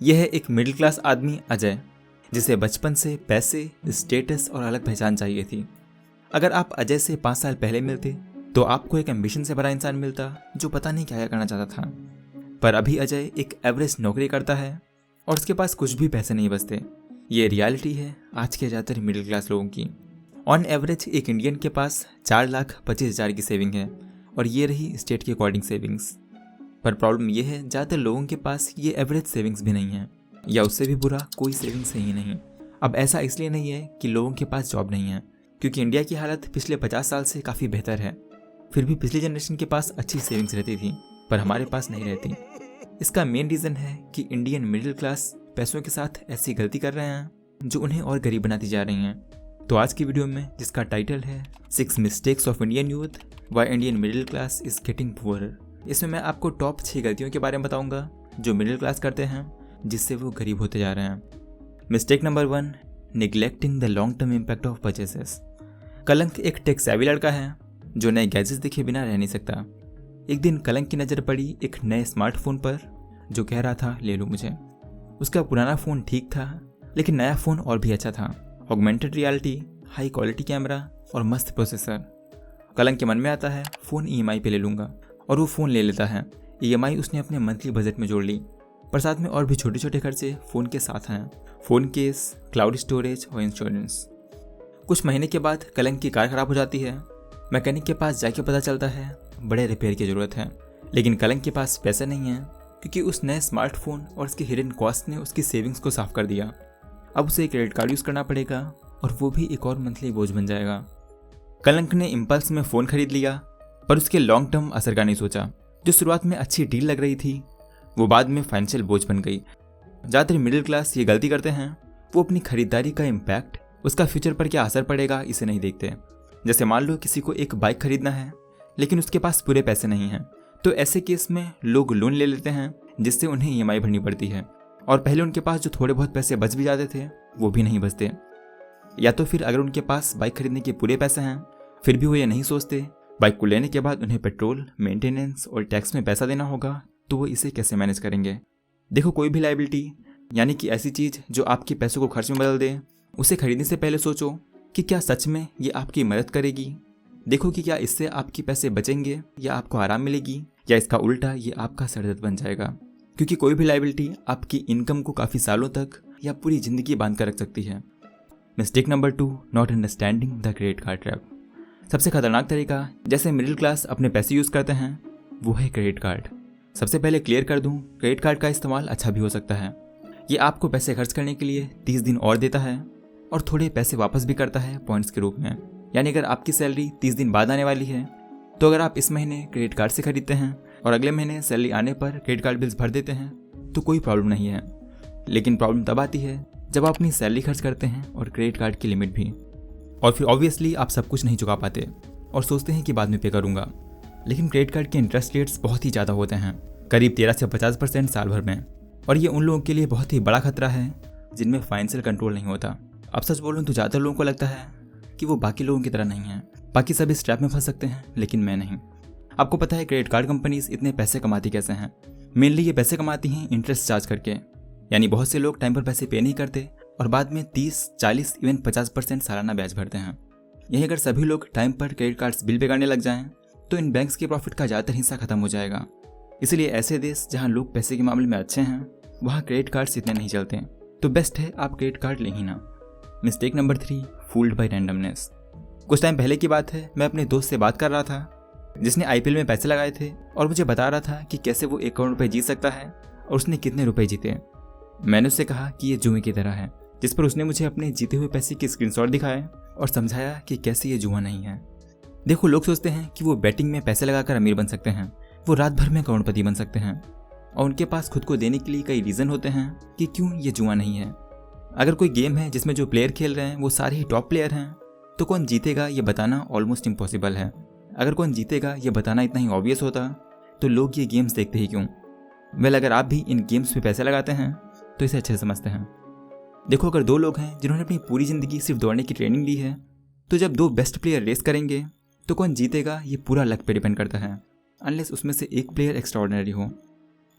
यह है एक मिडिल क्लास आदमी अजय, जिसे बचपन से पैसे, स्टेटस और अलग पहचान चाहिए थी। अगर आप अजय से 5 साल पहले मिलते तो आपको एक एम्बिशन से भरा इंसान मिलता जो पता नहीं क्या करना चाहता था। पर अभी अजय एक एवरेज नौकरी करता है और उसके पास कुछ भी पैसे नहीं बचते। ये रियलिटी है आज के ज़्यादातर मिडिल क्लास लोगों की। ऑन एवरेज एक इंडियन के पास 4,25,000 की सेविंग है और ये रही स्टेट के अकॉर्डिंग सेविंग्स। पर प्रॉब्लम ये है ज़्यादातर लोगों के पास ये एवरेज सेविंग्स भी नहीं है, या उससे भी बुरा कोई सेविंग्स ही नहीं। अब ऐसा इसलिए नहीं है कि लोगों के पास जॉब नहीं है, क्योंकि इंडिया की हालत पिछले 50 साल से काफ़ी बेहतर है। फिर भी पिछली जनरेशन के पास अच्छी सेविंग्स रहती थी, पर हमारे पास नहीं रहती। इसका मेन रीज़न है कि इंडियन मिडिल क्लास पैसों के साथ ऐसी गलती कर रहे हैं जो उन्हें और गरीब बनाती जा रही हैं। तो आज की वीडियो में, जिसका टाइटल है 6 mistakes of Indian youth why Indian middle class is getting poorer, इसमें मैं आपको टॉप 6 गलतियों के बारे में बताऊंगा जो मिडिल क्लास करते हैं जिससे वो गरीब होते जा रहे हैं। Mistake number 1, neglecting the long term impact of purchases. कलंक एक टेक सेवी लड़का है जो नए गैजेट्स देखे बिना रह नहीं सकता। एक दिन कलंक की नज़र पड़ी एक नए स्मार्टफोन पर जो कह रहा था ले लो मुझे। उसका पुराना फ़ोन ठीक था, लेकिन नया फ़ोन और भी अच्छा था। Augmented reality, high quality camera और मस्त प्रोसेसर। कलंक के मन में आता है फ़ोन EMI पे ले लूँगा, और वो फ़ोन ले लेता है। EMI उसने अपने मंथली बजट में जोड़ ली, पर साथ में और भी छोटे छोटे खर्चे फ़ोन के साथ हैं। फ़ोन केस, क्लाउड स्टोरेज और इंश्योरेंस। कुछ महीने के बाद कलंक की कार ख़राब हो जाती है। मैकेनिक के पास जाके पता चलता है बड़े रिपेयर की ज़रूरत है, लेकिन कलंक के पास पैसे नहीं है, क्योंकि उस नए स्मार्टफोन और उसके हिडन कॉस्ट ने उसकी सेविंग्स को साफ कर दिया। अब उसे क्रेडिट कार्ड यूज़ करना पड़ेगा, और वो भी एक और मंथली बोझ बन जाएगा। कलंक ने इम्पल्स में फ़ोन खरीद लिया, पर उसके लॉन्ग टर्म असर का नहीं सोचा। जो शुरुआत में अच्छी डील लग रही थी वो बाद में फाइनेंशियल बोझ बन गई। ज़्यादातर मिडिल क्लास ये गलती करते हैं, वो अपनी खरीदारी का इम्पैक्ट, उसका फ्यूचर पर क्या असर पड़ेगा, इसे नहीं देखते। जैसे मान लो किसी को एक बाइक खरीदना है, लेकिन उसके पास पूरे पैसे नहीं हैं, तो ऐसे केस में लोग लोन ले लेते हैं, जिससे उन्हें EMI भरनी पड़ती है, और पहले उनके पास जो थोड़े बहुत पैसे बच भी जाते थे वो भी नहीं बचते। या तो फिर अगर उनके पास बाइक खरीदने के पूरे पैसे हैं, फिर भी वो ये नहीं सोचते बाइक को लेने के बाद उन्हें पेट्रोल, मेंटेनेंस और टैक्स में पैसा देना होगा, तो वो इसे कैसे मैनेज करेंगे। देखो, कोई भी लायबिलिटी, यानी कि ऐसी चीज़ जो आपके पैसों को खर्च में बदल दे, उसे खरीदने से पहले सोचो कि क्या सच में ये आपकी मदद करेगी। देखो कि क्या इससे आपके पैसे बचेंगे या आपको आराम मिलेगी, या इसका उल्टा ये आपका सरदर्द बन जाएगा। क्योंकि कोई भी लायबिलिटी आपकी इनकम को काफ़ी सालों तक या पूरी ज़िंदगी बांध कर रख सकती है। Mistake number 2, not understanding the credit card trap. सबसे खतरनाक तरीका जैसे मिडिल क्लास अपने पैसे यूज़ करते हैं वो है क्रेडिट कार्ड। सबसे पहले क्लियर कर दूं, क्रेडिट कार्ड का इस्तेमाल अच्छा भी हो सकता है। ये आपको पैसे खर्च करने के लिए 30 दिन और देता है, और थोड़े पैसे वापस भी करता है पॉइंट्स के रूप में। यानी अगर आपकी सैलरी 30 दिन बाद आने वाली है, तो अगर आप इस महीने क्रेडिट कार्ड से खरीदते हैं और अगले महीने सैलरी आने पर क्रेडिट कार्ड बिल्स भर देते हैं, तो कोई प्रॉब्लम नहीं है। लेकिन प्रॉब्लम तब आती है जब आप अपनी सैलरी खर्च करते हैं और क्रेडिट कार्ड की लिमिट भी, और फिर ऑब्वियसली आप सब कुछ नहीं चुका पाते और सोचते हैं कि बाद में पे करूँगा। लेकिन क्रेडिट कार्ड के इंटरेस्ट रेट्स बहुत ही ज़्यादा होते हैं, करीब 13 से 50% साल भर में, और ये उन लोगों के लिए बहुत ही बड़ा खतरा है जिनमें फाइनेंशियल कंट्रोल नहीं होता। अब सच बोलूँ तो ज़्यादातर लोगों को लगता है कि वो बाकी लोगों की तरह नहीं है, बाकी सब इस ट्रैप में फंस सकते हैं, लेकिन मैं नहीं। आपको पता है क्रेडिट कार्ड कंपनीज इतने पैसे कमाती कैसे हैं? मेनली ये पैसे कमाती हैं इंटरेस्ट चार्ज करके। यानी बहुत से लोग टाइम पर पैसे पे नहीं करते और बाद में 30, 40, इवन 50% सालाना ब्याज भरते हैं। यही अगर सभी लोग टाइम पर क्रेडिट कार्ड्स बिल पे करने लग जाएं, तो इन बैंक्स के प्रॉफिट का ज़्यादातर हिस्सा खत्म हो जाएगा। इसलिए ऐसे देश जहाँ लोग पैसे के मामले में अच्छे हैं, वहाँ क्रेडिट कार्ड्स इतने नहीं चलते, तो बेस्ट है आप क्रेडिट कार्ड ले ही ना। Mistake number 3, fooled bye randomness. कुछ टाइम पहले की बात है, मैं अपने दोस्त से बात कर रहा था जिसने IPL में पैसे लगाए थे, और मुझे बता रहा था कि कैसे वो 1 करोड़ रुपए जीत सकता है और उसने कितने रुपए जीते। मैंने उससे कहा कि ये जुए की तरह है, जिस पर उसने मुझे अपने जीते हुए पैसे की स्क्रीनशॉट दिखाए और समझाया कि कैसे ये जुआ नहीं है। देखो, लोग सोचते हैं कि वो बैटिंग में पैसे लगाकर अमीर बन सकते हैं, वो रात भर में करोड़पति बन सकते हैं, और उनके पास खुद को देने के लिए कई रीज़न होते हैं कि क्यों ये जुआ नहीं है। अगर कोई गेम है जिसमें जो प्लेयर खेल रहे हैं वो सारे ही टॉप प्लेयर हैं, तो कौन जीतेगा ये बताना ऑलमोस्ट इम्पॉसिबल है। अगर कौन जीतेगा ये बताना इतना ही ऑब्वियस होता, तो लोग ये गेम्स देखते ही क्यों? अगर आप भी इन गेम्स पे पैसे लगाते हैं तो इसे अच्छे से समझते हैं। देखो, अगर 2 लोग हैं जिन्होंने अपनी पूरी ज़िंदगी सिर्फ दौड़ने की ट्रेनिंग ली है, तो जब 2 बेस्ट प्लेयर रेस करेंगे तो कौन जीतेगा ये पूरा लक पे डिपेंड करता है, अनलेस उसमें से एक प्लेयर एक्स्ट्राऑर्डिनरी हो।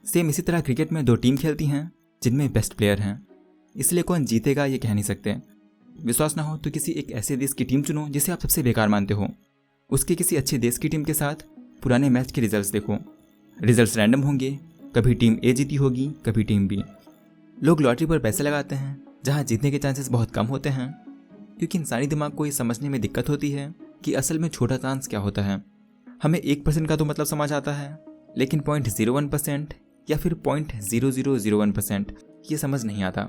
सेम इसी तरह क्रिकेट में 2 टीम खेलती हैं, जिनमें बेस्ट प्लेयर हैं, इसलिए कौन जीतेगा ये कह नहीं सकते। विश्वास ना हो तो किसी एक ऐसे देश की टीम चुनो जिसे आप सबसे बेकार मानते हो, उसके किसी अच्छे देश की टीम के साथ पुराने मैच के रिजल्ट्स देखो। रिजल्ट्स रैंडम होंगे, कभी टीम ए जीती होगी, कभी टीम बी। लोग लॉटरी पर पैसे लगाते हैं जहां जीतने के चांसेस बहुत कम होते हैं, क्योंकि इंसानी दिमाग को ये समझने में दिक्कत होती है कि असल में छोटा चांस क्या होता है। हमें 1% का तो मतलब समझ आता है, लेकिन 0.01% या फिर 0.0001% ये समझ नहीं आता।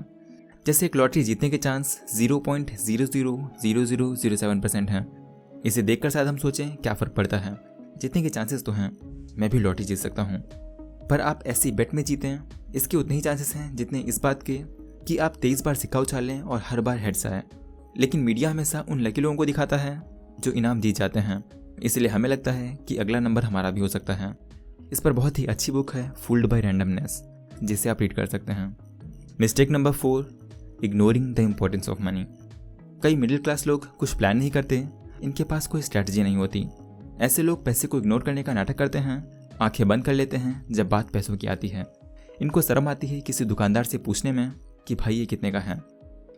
जैसे एक लॉटरी जीतने के चांस 0.000007% हैं। इसे देखकर शायद हम सोचें क्या फ़र्क पड़ता है, जीतने के चांसेस तो हैं, मैं भी लॉटरी जीत सकता हूँ। पर आप ऐसी बेट में जीतें, इसके उतने ही चांसेस हैं जितने इस बात के कि आप 23 बार सिक्का उछालें और हर बार हेड्स आए। लेकिन मीडिया हमेशा उन लकी लोगों को दिखाता है जो इनाम जीत जाते हैं, इसलिए हमें लगता है कि अगला नंबर हमारा भी हो सकता है। इस पर बहुत ही अच्छी बुक है फूल्ड बाय रैंडमनेस, जिसे आप रीड कर सकते हैं। Mistake number 4, ignoring the importance of money. कई मिडिल क्लास लोग कुछ प्लान नहीं करते, इनके पास कोई स्ट्रैटेजी नहीं होती। ऐसे लोग पैसे को इग्नोर करने का नाटक करते हैं, आंखें बंद कर लेते हैं जब बात पैसों की आती है। इनको शर्म आती है किसी दुकानदार से पूछने में कि भाई ये कितने का है।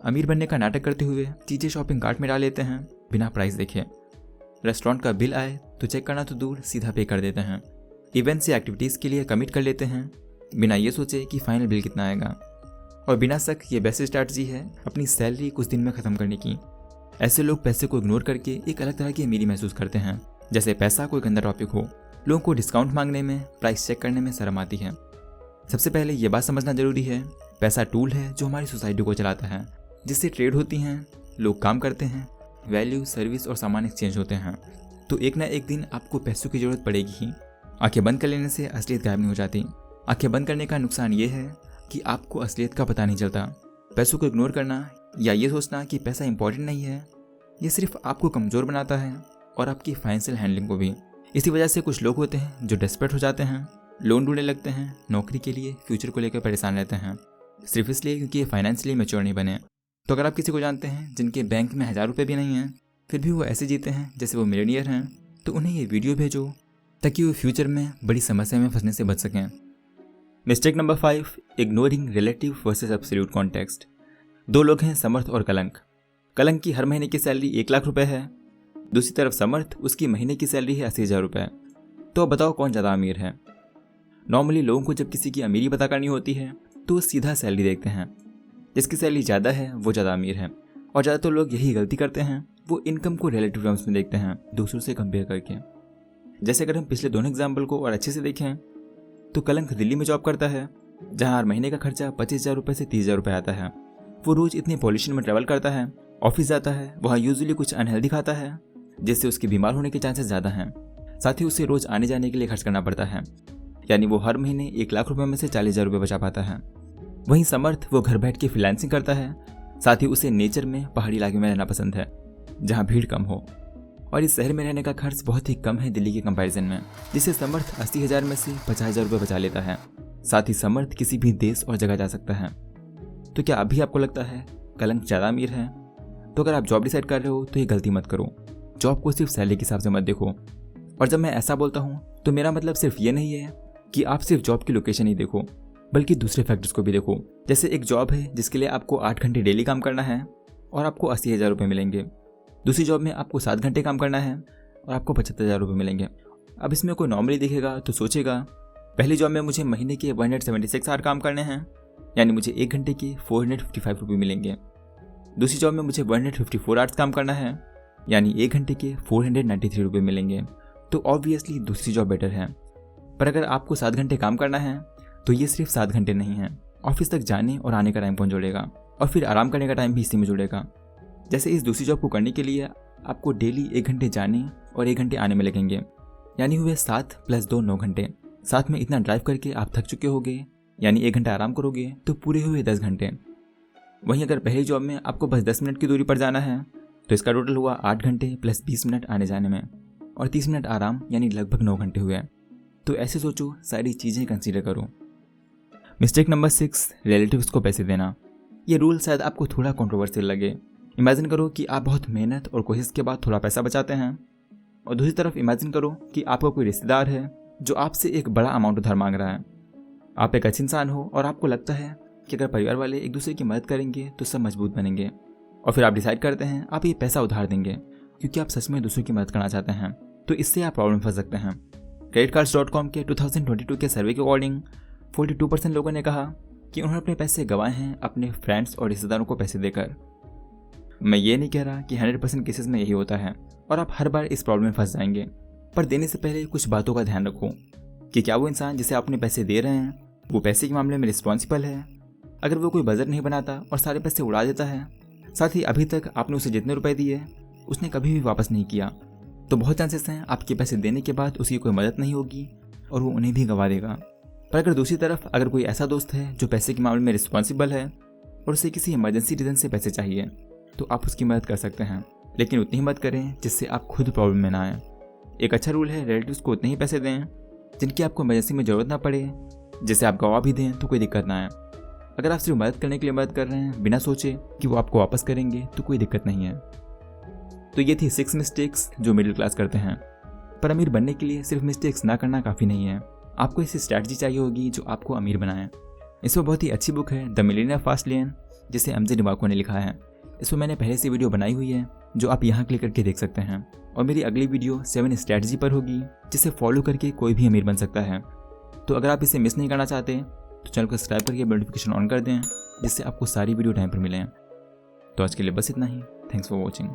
अमीर बनने का नाटक करते हुए चीज़ें शॉपिंग कार्ट में डाल लेते हैं बिना प्राइस देखे। रेस्टोरेंट का बिल आए तो चेक करना तो दूर, सीधा पे कर देते हैं। इवेंट्स या एक्टिविटीज़ के लिए कमिट कर लेते हैं बिना ये सोचे कि फाइनल बिल कितना आएगा। और बिना शक ये बेस्ट स्ट्रैटेजी है अपनी सैलरी कुछ दिन में ख़त्म करने की। ऐसे लोग पैसे को इग्नोर करके एक अलग तरह की अमीरी महसूस करते हैं, जैसे पैसा कोई गंदा टॉपिक हो। लोगों को डिस्काउंट मांगने में, प्राइस चेक करने में शर्म आती है। सबसे पहले ये बात समझना जरूरी है, पैसा टूल है जो हमारी सोसाइटी को चलाता है, जिससे ट्रेड होती हैं, लोग काम करते हैं, वैल्यू, सर्विस और सामान एक्सचेंज होते हैं। तो एक ना एक दिन आपको पैसों की जरूरत पड़ेगी ही। आंखें बंद कर लेने से असलियत गायब नहीं हो जाती। आंखें बंद करने का नुकसान ये है कि आपको असलियत का पता नहीं चलता। पैसों को इग्नोर करना या ये सोचना कि पैसा इंपॉर्टेंट नहीं है, ये सिर्फ आपको कमज़ोर बनाता है और आपकी फाइनेंशियल हैंडलिंग को भी। इसी वजह से कुछ लोग होते हैं जो डेस्परेट हो जाते हैं, लोन ढूंढने लगते हैं, नौकरी के लिए, फ्यूचर को लेकर परेशान रहते हैं, सिर्फ इसलिए क्योंकि ये फाइनेंशियली मैच्योर नहीं बने। तो अगर आप किसी को जानते हैं जिनके बैंक में 1000 रुपये भी नहीं हैं, फिर भी वो ऐसे जीते हैं जैसे वो मिलियनियर हैं, तो उन्हें ये वीडियो भेजो ताकि वो फ्यूचर में बड़ी समस्या में फंसने से बच सकें। Mistake number 5, ignoring relative versus absolute context. दो लोग हैं, समर्थ और कलंक। कलंक की हर महीने की सैलरी 1 लाख रुपए है, दूसरी तरफ समर्थ, उसकी महीने की सैलरी है 80,000 रुपये। तो अब बताओ कौन ज़्यादा अमीर है। नॉर्मली लोगों को जब किसी की अमीरी पता करनी होती है तो वो सीधा सैलरी देखते हैं। जिसकी सैलरी ज़्यादा है वो ज़्यादा अमीर है। और ज़्यादातर लोग यही गलती करते हैं, वो इनकम को रिलेटिव टर्म्स में देखते हैं, दूसरों से कंपेयर करके। जैसे अगर हम पिछले दोनों एग्जाम्पल को और अच्छे से देखें तो कलंक दिल्ली में जॉब करता है, जहाँ हर महीने का खर्चा 25,000 रुपये से 30,000 रुपये आता है। वो रोज़ इतने पॉल्यूशन में ट्रैवल करता है, ऑफिस जाता है, वहाँ यूजुअली कुछ अनहेल्दी खाता है जिससे उसके बीमार होने के चांसेस ज़्यादा हैं। साथ ही उसे रोज़ आने जाने के लिए खर्च करना पड़ता है, यानी वो हर महीने 1 लाख रुपये में से 40,000 रुपये बचा पाता है। वहीं समर्थ, वो घर बैठ के फ्रीलांसिंग करता है, साथ ही उसे नेचर में, पहाड़ी इलाके में रहना पसंद है जहाँ भीड़ कम हो। और इस शहर में रहने का खर्च बहुत ही कम है दिल्ली के कंपैरिजन में, जिससे समर्थ 80,000 में से 50,000 रुपये बचा लेता है। साथ ही समर्थ किसी भी देश और जगह जा सकता है। तो क्या अभी आपको लगता है कलंक ज़्यादा अमीर है? तो अगर आप जॉब डिसाइड कर रहे हो तो ये गलती मत करो। जॉब को सिर्फ सैलरी के हिसाब से मत देखो। और जब मैं ऐसा बोलता हूँ तो मेरा मतलब सिर्फ ये नहीं है कि आप सिर्फ जॉब की लोकेशन ही देखो, बल्कि दूसरे फैक्टर्स को भी देखो। जैसे एक जॉब है जिसके लिए आपको 8 घंटे डेली काम करना है और आपको 80,000 रुपये मिलेंगे। दूसरी जॉब में आपको 7 घंटे काम करना है और आपको 75,000 रुपये मिलेंगे। अब इसमें कोई नॉर्मली देखेगा तो सोचेगा, पहली जॉब में मुझे महीने के 176 आवर काम करने हैं, यानी मुझे 1 घंटे के 455 रुपये मिलेंगे। दूसरी जॉब में मुझे 154 आवर्स काम करना है, यानी 1 घंटे के 493 रुपये मिलेंगे। तो ऑब्वियसली दूसरी जॉब बेटर है। पर अगर आपको 7 घंटे काम करना है तो ये सिर्फ 7 घंटे नहीं है, ऑफिस तक जाने और आने का टाइम कौन जोड़ेगा, और फिर आराम करने का टाइम भी इसी में जुड़ेगा। जैसे इस दूसरी जॉब को करने के लिए आपको डेली 1 घंटे जाने और 1 घंटे आने में लगेंगे, यानी हुए 7 + 2 9 घंटे। साथ में इतना ड्राइव करके आप थक चुके होगे, यानी 1 घंटा आराम करोगे तो पूरे हुए 10 घंटे। वहीं अगर पहली जॉब में आपको बस 10 मिनट की दूरी पर जाना है तो इसका टोटल हुआ 8 घंटे + 20 मिनट आने जाने में और 30 मिनट आराम, यानी लगभग 9 घंटे हुए। तो ऐसे सोचो, सारी चीज़ें कंसीडर करो। मिस्टेक नंबर 6, रिलेटिव्स को पैसे देना। ये रूल शायद आपको थोड़ा कंट्रोवर्शियल लगे। इमेजिन करो कि आप बहुत मेहनत और कोशिश के बाद थोड़ा पैसा बचाते हैं, और दूसरी तरफ इमेजिन करो कि आपका कोई रिश्तेदार है जो आपसे एक बड़ा अमाउंट उधार मांग रहा है। आप एक अच्छे इंसान हो और आपको लगता है कि अगर परिवार वाले एक दूसरे की मदद करेंगे तो सब मजबूत बनेंगे। और फिर आप डिसाइड करते हैं आप ये पैसा उधार देंगे क्योंकि आप सच में दूसरों की मदद करना चाहते हैं, तो इससे आप प्रॉब्लम में फंस सकते हैं। creditcards.com के 2022 के सर्वे के अकॉर्डिंग 42% लोगों ने कहा कि उन्होंने अपने पैसे गंवाए हैं अपने फ्रेंड्स और रिश्तेदारों को पैसे देकर। मैं ये नहीं कह रहा कि 100% केसेस में यही होता है और आप हर बार इस प्रॉब्लम में फंस जाएंगे, पर देने से पहले कुछ बातों का ध्यान रखो कि क्या वो इंसान जिसे आप अपने पैसे दे रहे हैं वो पैसे के मामले में रिस्पॉन्सिबल है। अगर वो कोई बजट नहीं बनाता और सारे पैसे उड़ा देता है, साथ ही अभी तक आपने उसे जितने रुपए दिए उसने कभी भी वापस नहीं किया, तो बहुत चांसेस हैं आपके पैसे देने के बाद उसकी कोई मदद नहीं होगी और वो उन्हें भी गंवा देगा। पर अगर दूसरी तरफ अगर कोई ऐसा दोस्त है जो पैसे के मामले में रिस्पॉन्सिबल है और उसे किसी इमरजेंसी रीजन से पैसे चाहिए, तो आप उसकी मदद कर सकते हैं, लेकिन उतनी ही मदद करें जिससे आप खुद प्रॉब्लम में ना आए। एक अच्छा रूल है, रिलेटिव्स को उतने ही पैसे दें जिनकी आपको इमरजेंसी में ज़रूरत ना पड़े, जिसे आप गवा भी दें तो कोई दिक्कत ना आए। अगर आप सिर्फ मदद करने के लिए मदद कर रहे हैं बिना सोचे कि वो आपको वापस करेंगे तो कोई दिक्कत नहीं है। तो ये थी 6 मिस्टेक्स जो मिडिल क्लास करते हैं। पर अमीर बनने के लिए सिर्फ मिस्टेक्स ना करना काफ़ी नहीं है, आपको ऐसी स्ट्रैटेजी चाहिए होगी जो आपको अमीर बनाए। इसमें बहुत ही अच्छी बुक है द मिलियनेयर फास्ट लेन, जिसे एमजे डिमार्को ने लिखा है। इसमें मैंने पहले से वीडियो बनाई हुई है जो आप यहाँ क्लिक करके देख सकते हैं, और मेरी अगली वीडियो 7 स्ट्रैटेजी पर होगी जिसे फॉलो करके कोई भी अमीर बन सकता है। तो अगर आप इसे मिस नहीं करना चाहते तो चैनल को सब्सक्राइब करके नोटिफिकेशन ऑन कर दें जिससे आपको सारी वीडियो टाइम पर मिलें। तो आज के लिए बस इतना ही। Thanks for watching.